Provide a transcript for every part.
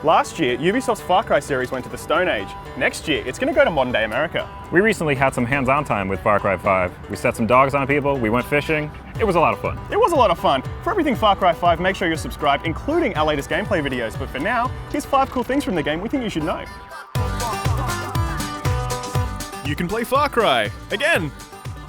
Last year, Ubisoft's Far Cry series went to the Stone Age. Next year, it's going to go to modern-day America. We recently had some hands-on time with Far Cry 5. We set some dogs on people, we went fishing. It was a lot of fun. It was a lot of fun. For everything Far Cry 5, make sure you're subscribed, including our latest gameplay videos. But for now, here's 5 cool things from the game we think you should know. You can play Far Cry again.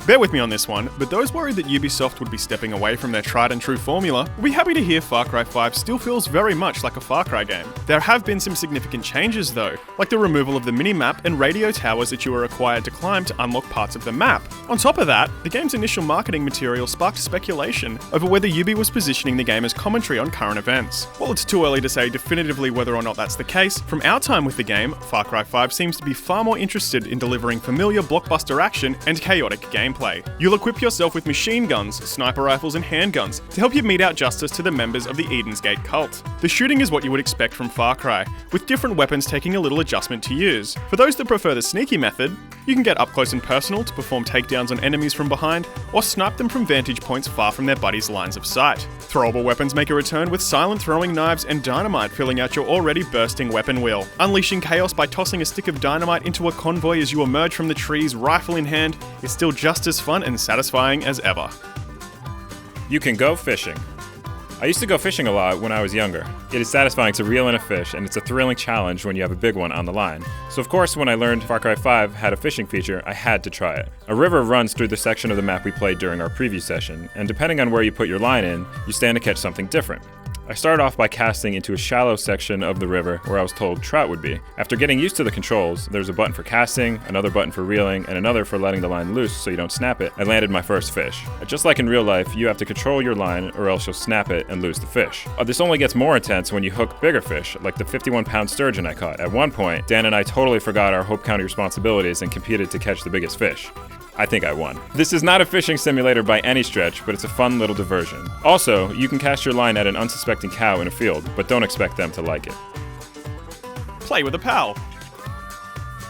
Bear with me on this one, but those worried that Ubisoft would be stepping away from their tried and true formula will be happy to hear Far Cry 5 still feels very much like a Far Cry game. There have been some significant changes though, like the removal of the mini-map and radio towers that you were required to climb to unlock parts of the map. On top of that, the game's initial marketing material sparked speculation over whether Ubi was positioning the game as commentary on current events. While it's too early to say definitively whether or not that's the case, from our time with the game, Far Cry 5 seems to be far more interested in delivering familiar blockbuster action and chaotic gameplay. You'll equip yourself with machine guns, sniper rifles and handguns to help you mete out justice to the members of the Eden's Gate cult. The shooting is what you would expect from Far Cry, with different weapons taking a little adjustment to use. For those that prefer the sneaky method, you can get up close and personal to perform takedowns on enemies from behind, or snipe them from vantage points far from their buddies' lines of sight. Throwable weapons make a return with silent throwing knives and dynamite filling out your already bursting weapon wheel. Unleashing chaos by tossing a stick of dynamite into a convoy as you emerge from the trees, rifle in hand, is still just as fun and satisfying as ever. You can go fishing. I used to go fishing a lot when I was younger. It is satisfying to reel in a fish, and it's a thrilling challenge when you have a big one on the line. So of course, when I learned Far Cry 5 had a fishing feature, I had to try it. A river runs through the section of the map we played during our preview session, and depending on where you put your line in, you stand to catch something different. I started off by casting into a shallow section of the river where I was told trout would be. After getting used to the controls, there's a button for casting, another button for reeling, and another for letting the line loose so you don't snap it. I landed my first fish. Just like in real life, you have to control your line or else you'll snap it and lose the fish. This only gets more intense when you hook bigger fish, like the 51-pound sturgeon I caught. At one point, Dan and I totally forgot our Hope County responsibilities and competed to catch the biggest fish. I think I won. This is not a fishing simulator by any stretch, but it's a fun little diversion. Also, you can cast your line at an unsuspecting cow in a field, but don't expect them to like it. Play with a pal.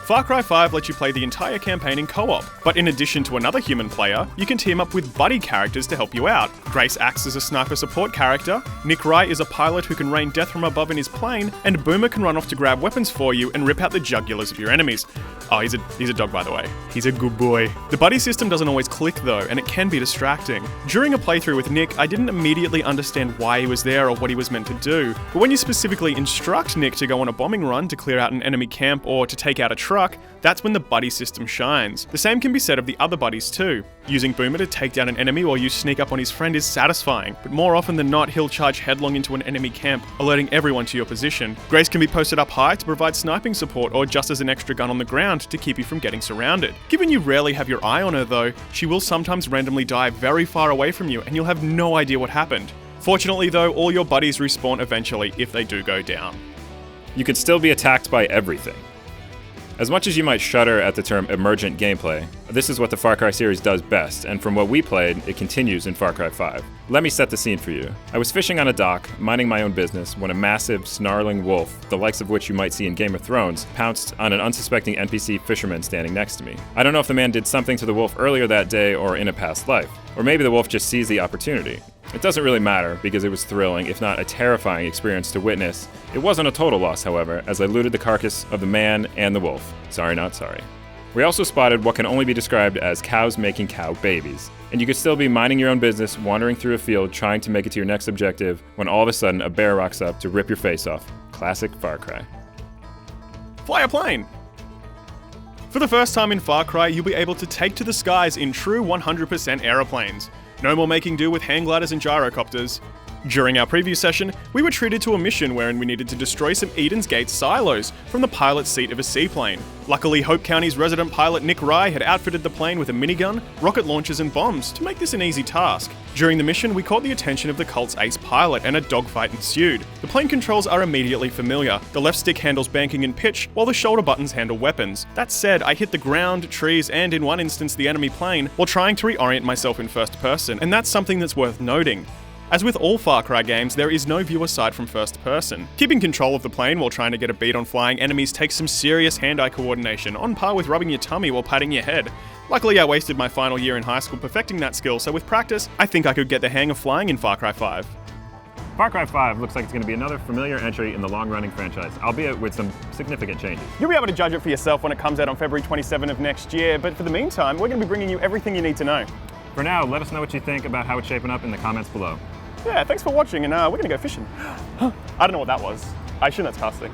Far Cry 5 lets you play the entire campaign in co-op, but in addition to another human player, you can team up with buddy characters to help you out. Grace acts as a sniper support character, Nick Rye is a pilot who can rain death from above in his plane, and Boomer can run off to grab weapons for you and rip out the jugulars of your enemies. Oh, he's a dog, by the way. He's a good boy. The buddy system doesn't always click though, and it can be distracting. During a playthrough with Nick, I didn't immediately understand why he was there or what he was meant to do, but when you specifically instruct Nick to go on a bombing run to clear out an enemy camp or to take out a truck, that's when the buddy system shines. The same can be said of the other buddies too. Using Boomer to take down an enemy while you sneak up on his friend is satisfying, but more often than not, he'll charge headlong into an enemy camp, alerting everyone to your position. Grace can be posted up high to provide sniping support or just as an extra gun on the ground to keep you from getting surrounded. Given you rarely have your eye on her though, she will sometimes randomly die very far away from you and you'll have no idea what happened. Fortunately though, all your buddies respawn eventually if they do go down. You can still be attacked by everything. As much as you might shudder at the term emergent gameplay, this is what the Far Cry series does best, and from what we played, it continues in Far Cry 5. Let me set the scene for you. I was fishing on a dock, minding my own business, when a massive, snarling wolf, the likes of which you might see in Game of Thrones, pounced on an unsuspecting NPC fisherman standing next to me. I don't know if the man did something to the wolf earlier that day or in a past life, or maybe the wolf just seized the opportunity. It doesn't really matter, because it was thrilling, if not a terrifying experience to witness. It wasn't a total loss, however, as I looted the carcass of the man and the wolf. Sorry, not sorry. We also spotted what can only be described as cows making cow babies. And you could still be minding your own business, wandering through a field, trying to make it to your next objective, when all of a sudden a bear rocks up to rip your face off. Classic Far Cry. Fly a plane! For the first time in Far Cry, you'll be able to take to the skies in true 100% aeroplanes. No more making do with hang gliders and gyrocopters. During our preview session, we were treated to a mission wherein we needed to destroy some Eden's Gate silos from the pilot's seat of a seaplane. Luckily, Hope County's resident pilot Nick Rye had outfitted the plane with a minigun, rocket launchers and bombs to make this an easy task. During the mission, we caught the attention of the cult's ace pilot and a dogfight ensued. The plane controls are immediately familiar. The left stick handles banking and pitch, while the shoulder buttons handle weapons. That said, I hit the ground, trees, and in one instance the enemy plane while trying to reorient myself in first person, and that's something that's worth noting. As with all Far Cry games, there is no view aside from first person. Keeping control of the plane while trying to get a beat on flying enemies takes some serious hand-eye coordination, on par with rubbing your tummy while patting your head. Luckily, I wasted my final year in high school perfecting that skill, so with practice, I think I could get the hang of flying in Far Cry 5. Far Cry 5 looks like it's going to be another familiar entry in the long-running franchise, albeit with some significant changes. You'll be able to judge it for yourself when it comes out on February 27 of next year, but for the meantime, we're going to be bringing you everything you need to know. For now, let us know what you think about how it's shaping up in the comments below. Yeah, thanks for watching, and we're going to go fishing. I don't know what that was. I assume that's casting.